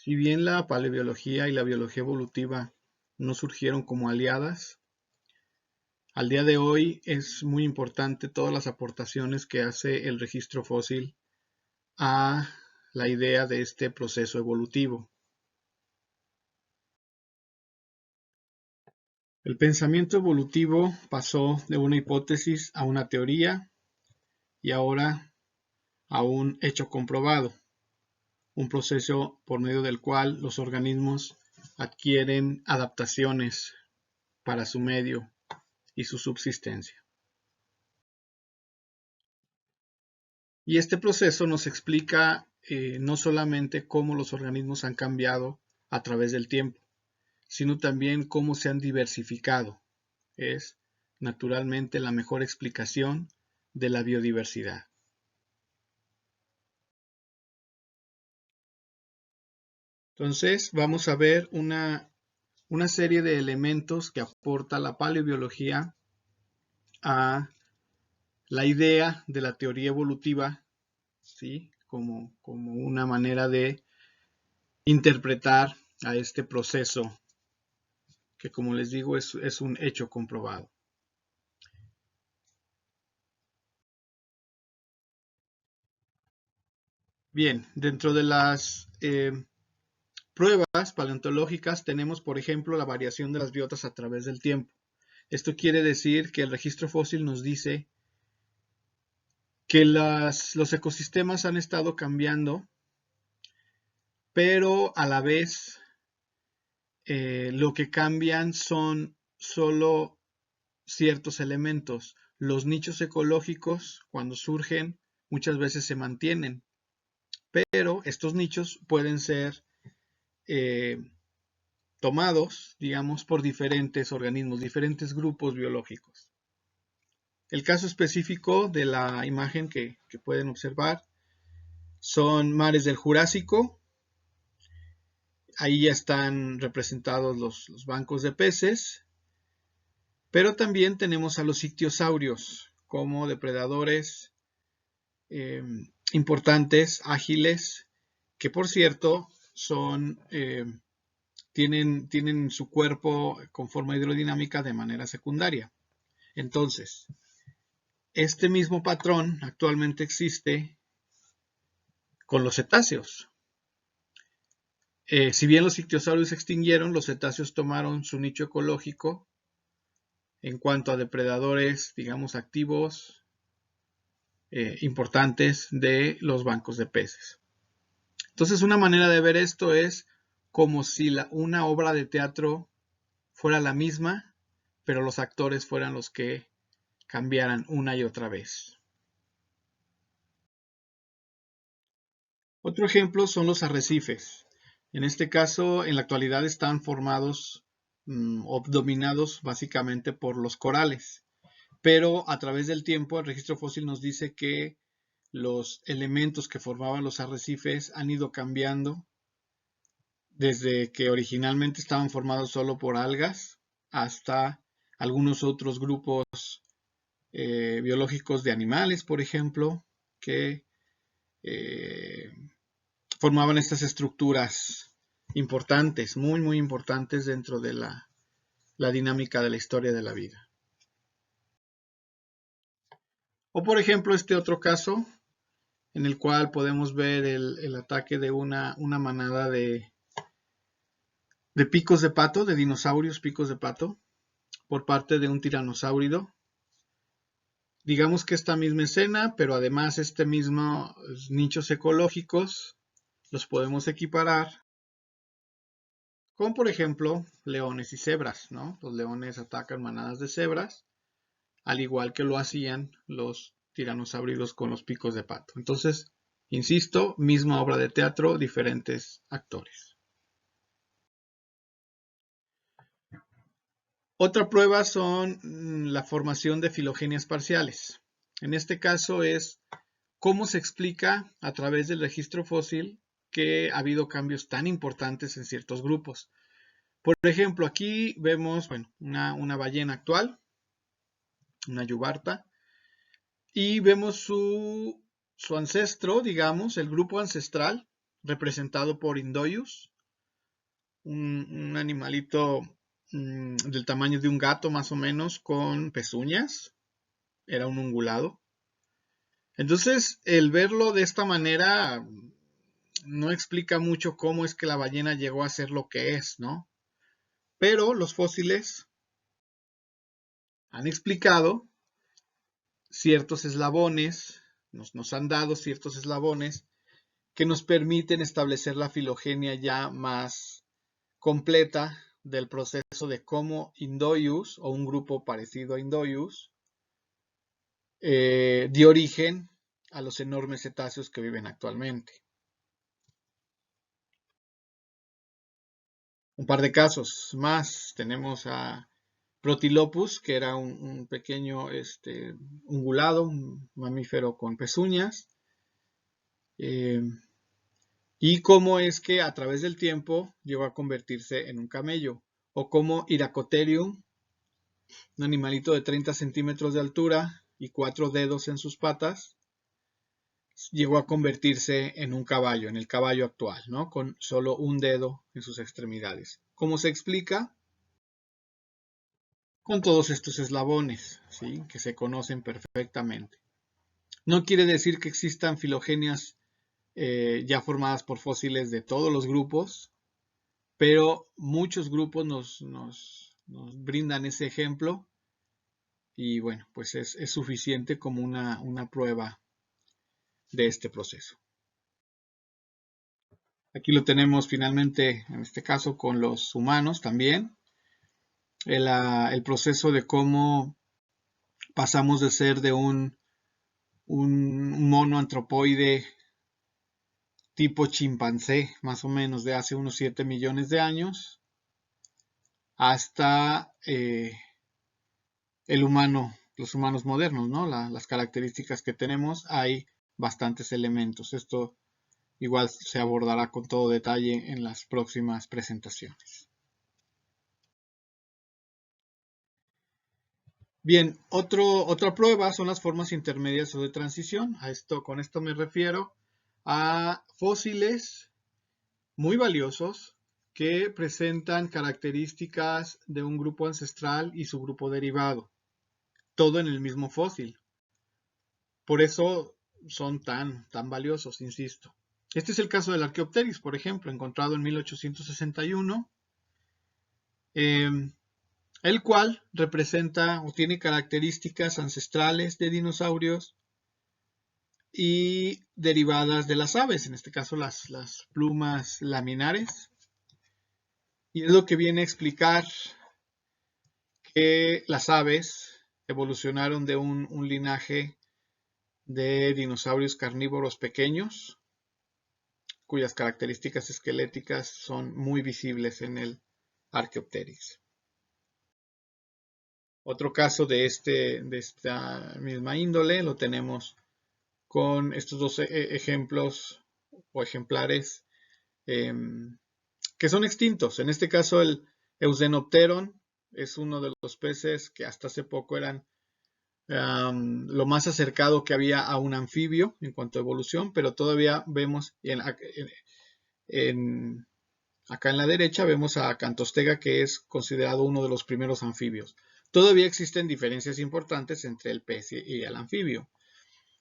Si bien la paleobiología y la biología evolutiva no surgieron como aliadas, al día de hoy es muy importante todas las aportaciones que hace el registro fósil a la idea de este proceso evolutivo. El pensamiento evolutivo pasó de una hipótesis a una teoría y ahora a un hecho comprobado, un proceso por medio del cual los organismos adquieren adaptaciones para su medio y su subsistencia. Y este proceso nos explica no solamente cómo los organismos han cambiado a través del tiempo, sino también cómo se han diversificado. Es naturalmente la mejor explicación de la biodiversidad. Entonces vamos a ver una serie de elementos que aporta la paleobiología a la idea de la teoría evolutiva, ¿sí? como una manera de interpretar a este proceso que, como les digo, es un hecho comprobado. Bien, dentro de las pruebas paleontológicas tenemos, por ejemplo, la variación de las biotas a través del tiempo. Esto quiere decir que el registro fósil nos dice que los ecosistemas han estado cambiando, pero a la vez lo que cambian son solo ciertos elementos. Los nichos ecológicos, cuando surgen, muchas veces se mantienen, pero estos nichos pueden ser tomados, digamos, por diferentes organismos, diferentes grupos biológicos. El caso específico de la imagen que pueden observar son mares del Jurásico. Ahí ya están representados los bancos de peces, pero también tenemos a los ictiosaurios como depredadores importantes, ágiles, que por cierto tienen su cuerpo con forma hidrodinámica de manera secundaria. Entonces, este mismo patrón actualmente existe con los cetáceos. Si bien los ictiosaurios se extinguieron, los cetáceos tomaron su nicho ecológico en cuanto a depredadores, digamos, activos, importantes de los bancos de peces. Entonces, una manera de ver esto es como si una obra de teatro fuera la misma, pero los actores fueran los que cambiaran una y otra vez. Otro ejemplo son los arrecifes. En este caso, en la actualidad están formados o dominados básicamente por los corales, pero a través del tiempo el registro fósil nos dice que los elementos que formaban los arrecifes han ido cambiando desde que originalmente estaban formados solo por algas hasta algunos otros grupos biológicos de animales, por ejemplo, que formaban estas estructuras importantes, muy, muy importantes dentro de la dinámica de la historia de la vida. O por ejemplo, este otro caso, en el cual podemos ver el ataque de una manada de picos de pato, de dinosaurios picos de pato, por parte de un tiranosaurio. Digamos que esta misma escena, pero además este mismo nichos ecológicos los podemos equiparar con, por ejemplo, leones y cebras, ¿no? Los leones atacan manadas de cebras, al igual que lo hacían los tiranosáuridos con los picos de pato. Entonces, insisto, misma obra de teatro, diferentes actores. Otra prueba son la formación de filogenias parciales. En este caso es cómo se explica a través del registro fósil que ha habido cambios tan importantes en ciertos grupos. Por ejemplo, aquí vemos una ballena actual, una yubarta, y vemos su ancestro, digamos, el grupo ancestral, representado por Indoyus, un animalito del tamaño de un gato más o menos, con pezuñas. Era un ungulado. Entonces, el verlo de esta manera no explica mucho cómo es que la ballena llegó a ser lo que es, ¿no? Pero los fósiles han explicado ciertos eslabones, nos han dado ciertos eslabones que nos permiten establecer la filogenia ya más completa del proceso de cómo Indoyus, o un grupo parecido a Indoyus, dio origen a los enormes cetáceos que viven actualmente. Un par de casos más. Tenemos a Protilopus, que era un pequeño ungulado, un mamífero con pezuñas. Y cómo es que a través del tiempo llegó a convertirse en un camello. O como Iracotherium, un animalito de 30 centímetros de altura y 4 dedos en sus patas, llegó a convertirse en un caballo, en el caballo actual, ¿no? Con solo un dedo en sus extremidades. ¿Cómo se explica? Con todos estos eslabones, ¿sí? Que se conocen perfectamente. No quiere decir que existan filogenias ya formadas por fósiles de todos los grupos, pero muchos grupos nos brindan ese ejemplo y bueno, pues es suficiente como una prueba de este proceso. Aquí lo tenemos finalmente, en este caso, con los humanos también. El proceso de cómo pasamos de ser de un mono antropoide tipo chimpancé, más o menos de hace unos 7 millones de años, hasta el humano, los humanos modernos, ¿no? Las características que tenemos, hay bastantes elementos. Esto igual se abordará con todo detalle en las próximas presentaciones. Bien, otra prueba son las formas intermedias o de transición. Con esto me refiero a fósiles muy valiosos que presentan características de un grupo ancestral y su grupo derivado, todo en el mismo fósil. Por eso son tan valiosos, insisto. Este es el caso del Archaeopteryx, por ejemplo, encontrado en 1861, el cual representa o tiene características ancestrales de dinosaurios y derivadas de las aves, en este caso las plumas laminares. Y es lo que viene a explicar que las aves evolucionaron de un linaje de dinosaurios carnívoros pequeños, cuyas características esqueléticas son muy visibles en el Archaeopteryx. Otro caso de esta misma índole lo tenemos con estos dos ejemplos o ejemplares que son extintos. En este caso el Eudzenopteron es uno de los peces que hasta hace poco eran lo más acercado que había a un anfibio en cuanto a evolución, pero todavía vemos acá en la derecha vemos a Acantostega, que es considerado uno de los primeros anfibios. Todavía existen diferencias importantes entre el pez y el anfibio,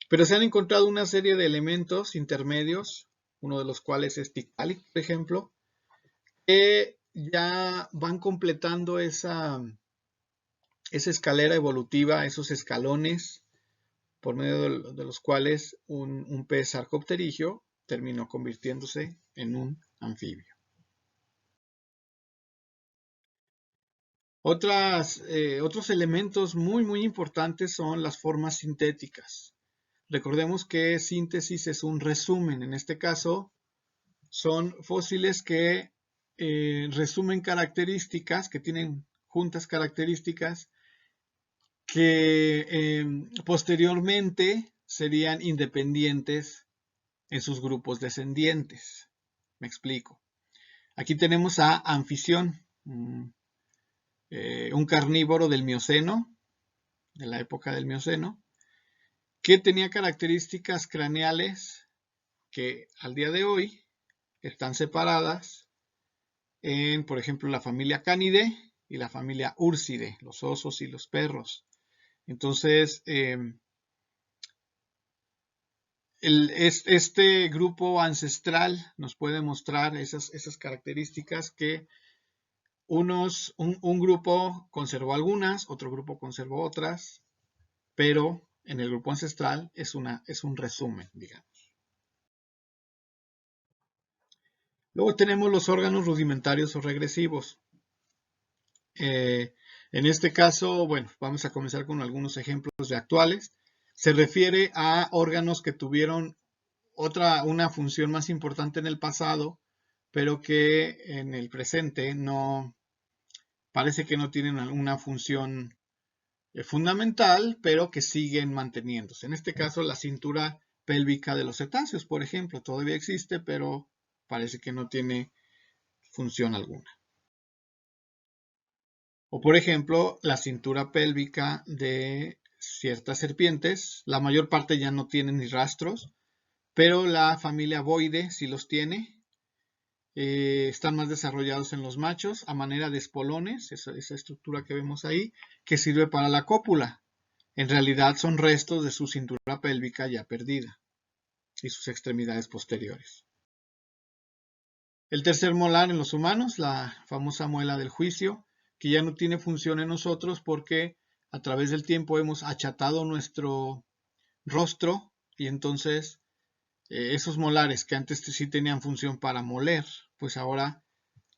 pero se han encontrado una serie de elementos intermedios, uno de los cuales es Tiktaalik, por ejemplo, que ya van completando esa escalera evolutiva, esos escalones por medio de los cuales un pez arcopterigio terminó convirtiéndose en un anfibio. Otros elementos muy importantes son las formas sintéticas. Recordemos que síntesis es un resumen. En este caso, son fósiles que resumen características, que tienen juntas características que posteriormente serían independientes en sus grupos descendientes. Me explico. Aquí tenemos a Anfición, un carnívoro del Mioceno, de la época del Mioceno, que tenía características craneales que al día de hoy están separadas en, por ejemplo, la familia Canidae y la familia Ursidae, los osos y los perros. Entonces, este grupo ancestral nos puede mostrar esas características que un grupo conservó algunas, otro grupo conservó otras, pero en el grupo ancestral es un resumen, digamos. Luego tenemos los órganos rudimentarios o regresivos. En este caso, bueno, vamos a comenzar con algunos ejemplos de actuales. Se refiere a órganos que tuvieron una función más importante en el pasado, pero que en el presente parece que no tienen una función fundamental, pero que siguen manteniéndose. En este caso, la cintura pélvica de los cetáceos, por ejemplo, todavía existe, pero parece que no tiene función alguna. O por ejemplo, la cintura pélvica de ciertas serpientes, la mayor parte ya no tiene ni rastros, pero la familia Boide sí los tiene. Están más desarrollados en los machos a manera de espolones, esa estructura que vemos ahí, que sirve para la cópula. En realidad son restos de su cintura pélvica ya perdida y sus extremidades posteriores. El tercer molar en los humanos, la famosa muela del juicio, que ya no tiene función en nosotros porque a través del tiempo hemos achatado nuestro rostro y entonces esos molares que antes sí tenían función para moler, pues ahora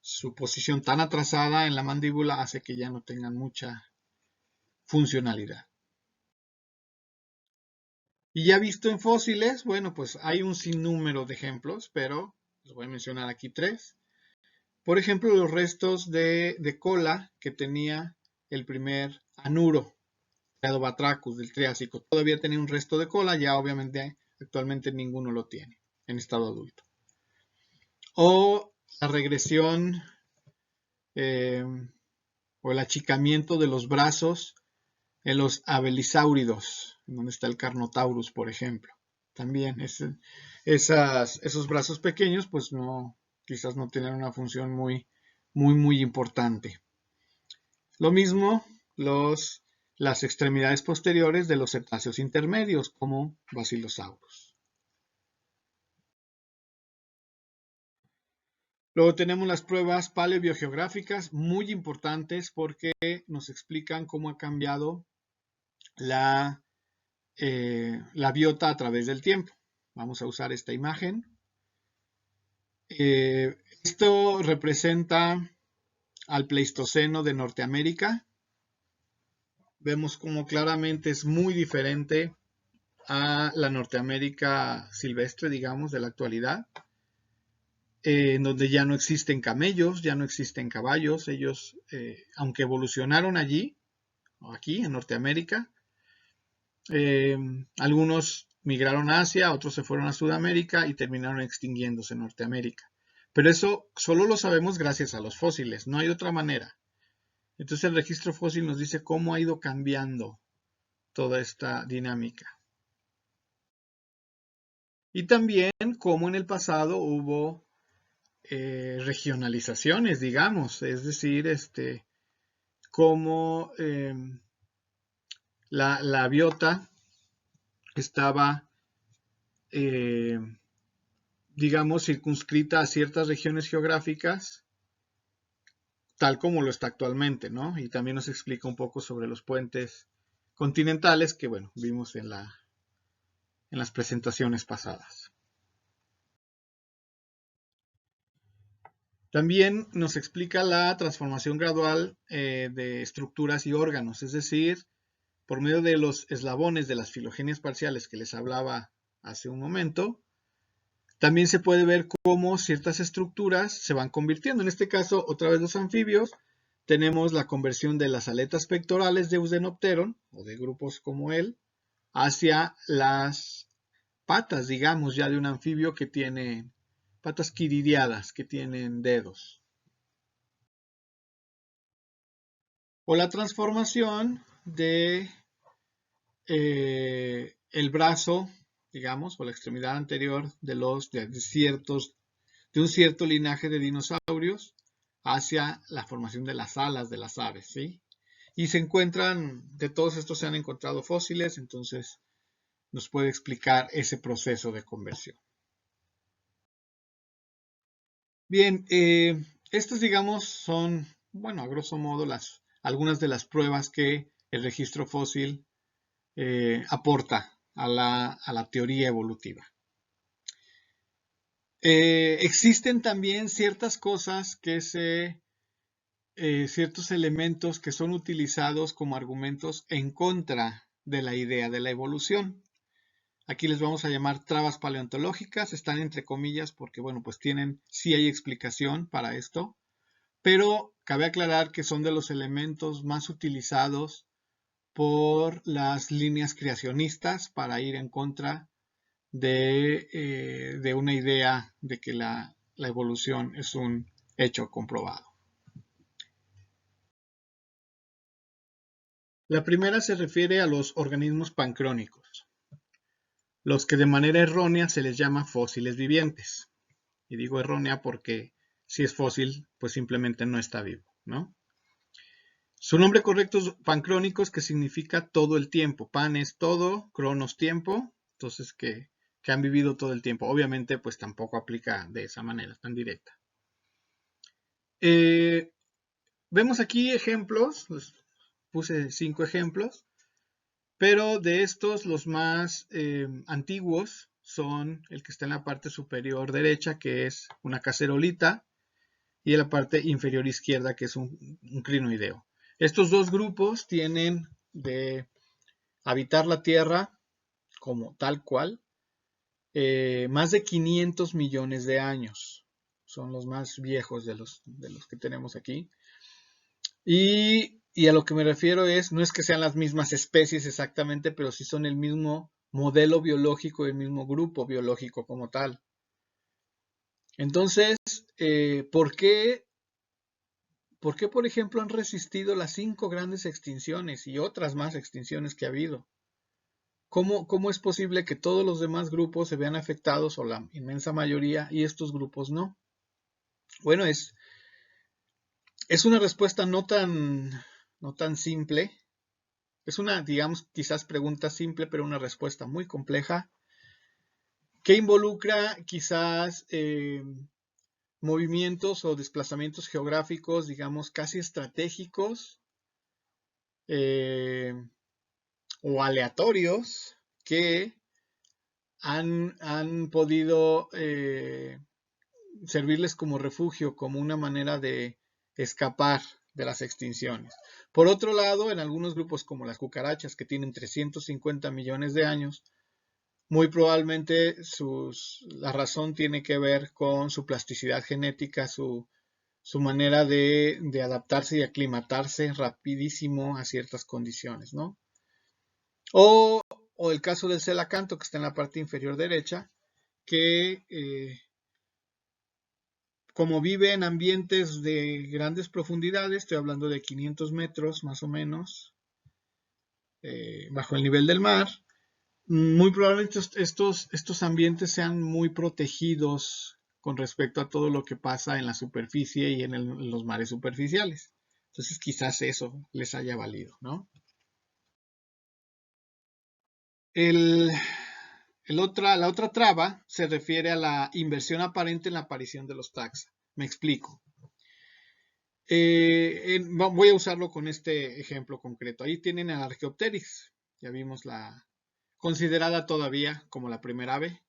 su posición tan atrasada en la mandíbula hace que ya no tengan mucha funcionalidad. Y ya visto en fósiles, bueno, pues hay un sinnúmero de ejemplos, pero les voy a mencionar aquí 3. Por ejemplo, los restos de cola que tenía el primer anuro, Batrachus del Triásico. Todavía tenía un resto de cola, ya obviamente actualmente ninguno lo tiene en estado adulto. O la regresión o el achicamiento de los brazos en los abelisáuridos, donde está el Carnotaurus, por ejemplo. También esos brazos pequeños, pues quizás no tienen una función muy importante. Lo mismo las extremidades posteriores de los cetáceos intermedios, como Basilosaurus. Luego tenemos las pruebas paleobiogeográficas, muy importantes porque nos explican cómo ha cambiado la biota a través del tiempo. Vamos a usar esta imagen. Esto representa al Pleistoceno de Norteamérica. Vemos cómo claramente es muy diferente a la Norteamérica silvestre, digamos, de la actualidad, en donde ya no existen camellos, ya no existen caballos. Ellos, aunque evolucionaron aquí en Norteamérica, algunos migraron a Asia, otros se fueron a Sudamérica y terminaron extinguiéndose en Norteamérica. Pero eso solo lo sabemos gracias a los fósiles, no hay otra manera. Entonces el registro fósil nos dice cómo ha ido cambiando toda esta dinámica. Y también cómo en el pasado hubo regionalizaciones, digamos, es decir, cómo la biota estaba, digamos, circunscrita a ciertas regiones geográficas, tal como lo está actualmente, ¿no? Y también nos explica un poco sobre los puentes continentales que, bueno, vimos en las presentaciones pasadas. También nos explica la transformación gradual de estructuras y órganos, es decir, por medio de los eslabones de las filogenias parciales que les hablaba hace un momento, también se puede ver cómo ciertas estructuras se van convirtiendo. En este caso, otra vez los anfibios, tenemos la conversión de las aletas pectorales de Eusdenopteron, o de grupos como él, hacia las patas, digamos, ya de un anfibio que tiene patas quiridiadas, que tienen dedos. O la transformación de el brazo, digamos, o la extremidad anterior de ciertos de un cierto linaje de dinosaurios hacia la formación de las alas de las aves, ¿sí? Y se encuentran, de todos estos se han encontrado fósiles, entonces nos puede explicar ese proceso de conversión. Bien, estos digamos son, bueno, a grosso modo algunas de las pruebas que el registro fósil aporta a la teoría evolutiva. Existen también ciertas cosas ciertos elementos que son utilizados como argumentos en contra de la idea de la evolución. Aquí les vamos a llamar trabas paleontológicas, están entre comillas porque, bueno, pues sí hay explicación para esto, pero cabe aclarar que son de los elementos más utilizados por las líneas creacionistas para ir en contra de una idea de que la evolución es un hecho comprobado. La primera se refiere a los organismos pancrónicos, los que de manera errónea se les llama fósiles vivientes. Y digo errónea porque si es fósil, pues simplemente no está vivo, ¿no? Su nombre correcto es pancrónicos, que significa todo el tiempo. Pan es todo, cronos tiempo, entonces que han vivido todo el tiempo. Obviamente, pues tampoco aplica de esa manera tan directa. Vemos aquí ejemplos, les puse 5 ejemplos, pero de estos los más antiguos son el que está en la parte superior derecha, que es una cacerolita, y en la parte inferior izquierda, que es un crinoideo. Estos dos grupos tienen de habitar la Tierra como tal cual más de 500 millones de años. Son los más viejos de los que tenemos aquí. Y a lo que me refiero no es que sean las mismas especies exactamente, pero sí son el mismo modelo biológico, el mismo grupo biológico como tal. Entonces, ¿por qué, por ejemplo, han resistido las 5 grandes extinciones y otras más extinciones que ha habido? ¿Cómo es posible que todos los demás grupos se vean afectados, o la inmensa mayoría, y estos grupos no? Bueno, es una respuesta no tan simple. Es una, digamos, quizás pregunta simple, pero una respuesta muy compleja, que involucra quizás movimientos o desplazamientos geográficos, digamos, casi estratégicos o aleatorios, que han podido servirles como refugio, como una manera de escapar de las extinciones. Por otro lado, en algunos grupos como las cucarachas, que tienen 350 millones de años, muy probablemente la razón tiene que ver con su plasticidad genética, su manera de adaptarse y aclimatarse rapidísimo a ciertas condiciones, ¿no? O el caso del celacanto, que está en la parte inferior derecha, que como vive en ambientes de grandes profundidades, estoy hablando de 500 metros más o menos, bajo el nivel del mar, muy probablemente estos ambientes sean muy protegidos con respecto a todo lo que pasa en la superficie y en los mares superficiales. Entonces quizás eso les haya valido, ¿no? La otra traba se refiere a la inversión aparente en la aparición de los taxa. Me explico. Voy a usarlo con este ejemplo concreto. Ahí tienen al Archaeopteryx. Ya vimos considerada todavía como la primera ave.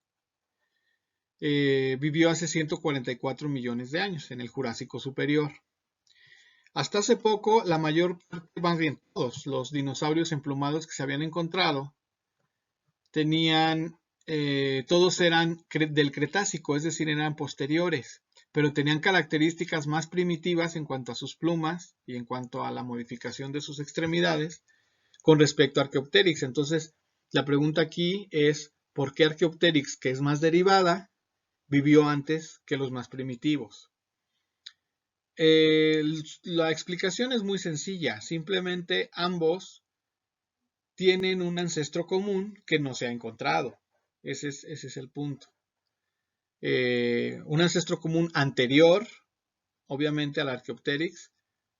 Vivió hace 144 millones de años en el Jurásico Superior. Hasta hace poco, la mayor parte, más bien todos los dinosaurios emplumados que se habían encontrado todos eran del Cretácico, es decir, eran posteriores, pero tenían características más primitivas en cuanto a sus plumas y en cuanto a la modificación de sus extremidades con respecto a Archaeopteryx. Entonces, la pregunta aquí es, ¿por qué Archaeopteryx, que es más derivada, vivió antes que los más primitivos? La explicación es muy sencilla, simplemente ambos tienen un ancestro común que no se ha encontrado. Ese es el punto. un ancestro común anterior, obviamente al Archaeopteryx,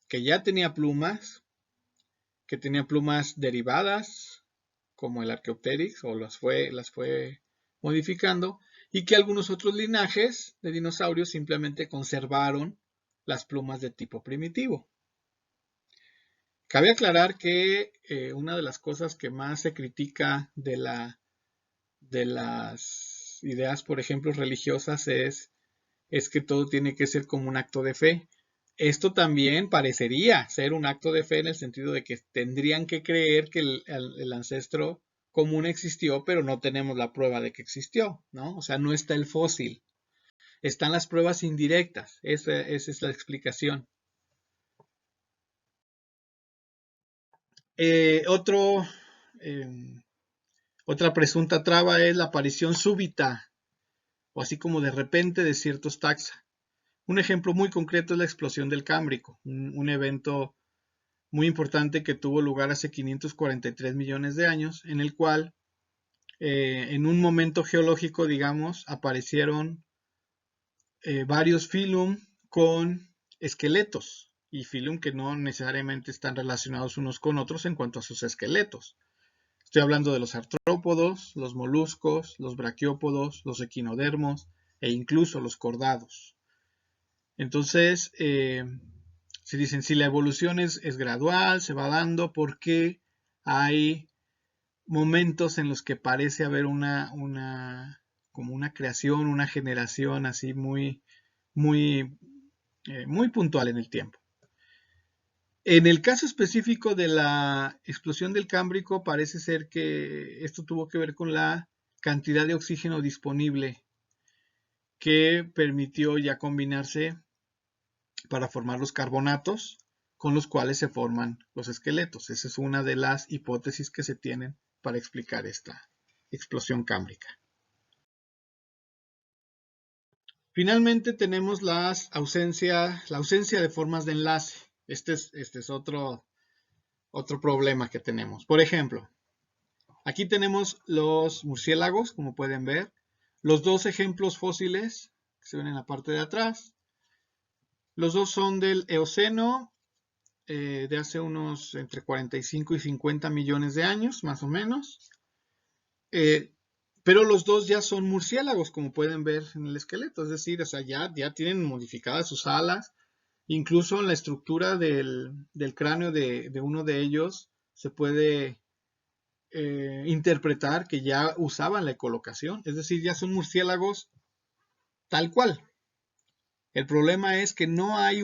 que ya tenía plumas, que tenía plumas derivadas, como el Archaeopteryx, o las fue modificando, y que algunos otros linajes de dinosaurios simplemente conservaron las plumas de tipo primitivo. Cabe aclarar que una de las cosas que más se critica de las ideas, por ejemplo, religiosas es que todo tiene que ser como un acto de fe. Esto también parecería ser un acto de fe en el sentido de que tendrían que creer que el ancestro común existió, pero no tenemos la prueba de que existió, ¿no? O sea, no está el fósil. Están las pruebas indirectas. Esa es la explicación. Eh, otro, eh, Otra presunta traba es la aparición súbita o así como de repente de ciertos taxa. Un ejemplo muy concreto es la explosión del Cámbrico, un evento muy importante que tuvo lugar hace 543 millones de años, en el cual en un momento geológico, digamos, aparecieron varios filum con esqueletos y filum que no necesariamente están relacionados unos con otros en cuanto a sus esqueletos. Estoy hablando de los artrópodos, los moluscos, los braquiópodos, los equinodermos e incluso los cordados. Entonces, se dicen, si la evolución es gradual, se va dando, porque hay momentos en los que parece haber como una creación, una generación así muy, muy, muy puntual en el tiempo. En el caso específico de la explosión del Cámbrico, parece ser que esto tuvo que ver con la cantidad de oxígeno disponible que permitió ya combinarse para formar los carbonatos con los cuales se forman los esqueletos. Esa es una de las hipótesis que se tienen para explicar esta explosión cámbrica. Finalmente tenemos la ausencia de formas de enlace. Este es otro problema que tenemos. Por ejemplo, aquí tenemos los murciélagos, como pueden ver. Los dos ejemplos fósiles que se ven en la parte de atrás. Los dos son del Eoceno, de hace unos entre 45 y 50 millones de años, más o menos. Pero los dos ya son murciélagos, como pueden ver en el esqueleto. Es decir, o sea, ya tienen modificadas sus alas. Incluso en la estructura del cráneo de uno de ellos se puede interpretar que ya usaban la ecolocación. Es decir, ya son murciélagos tal cual. El problema es que no hay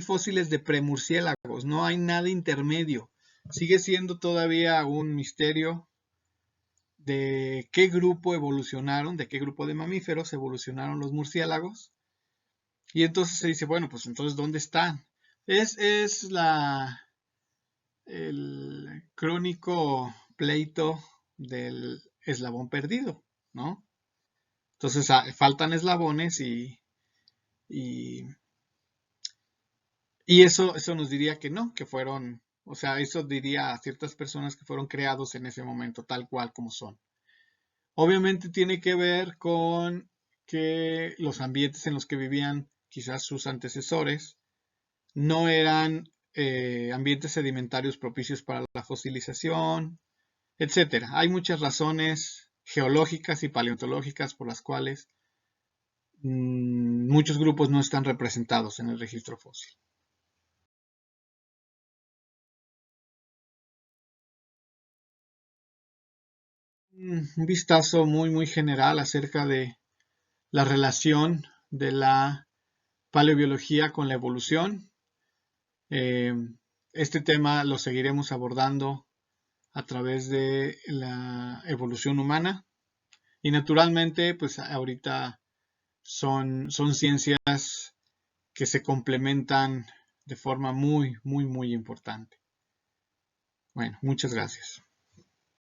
fósiles de premurciélagos, no hay nada intermedio. Sigue siendo todavía un misterio de qué grupo evolucionaron, de qué grupo de mamíferos evolucionaron los murciélagos. Y entonces se dice, bueno, pues entonces, ¿dónde están? Es el crónico pleito del eslabón perdido, ¿no? Entonces faltan eslabones y eso nos diría que no, que fueron, o sea, eso diría a ciertas personas que fueron creados en ese momento tal cual como son. Obviamente tiene que ver con que los ambientes en los que vivían quizás sus antecesores no eran ambientes sedimentarios propicios para la fosilización, etcétera. Hay muchas razones geológicas y paleontológicas por las cuales muchos grupos no están representados en el registro fósil. Un vistazo muy, muy general acerca de la relación de la paleobiología con la evolución. Este tema lo seguiremos abordando a través de la evolución humana y naturalmente pues ahorita son ciencias que se complementan de forma muy, muy, muy importante. Bueno, muchas gracias.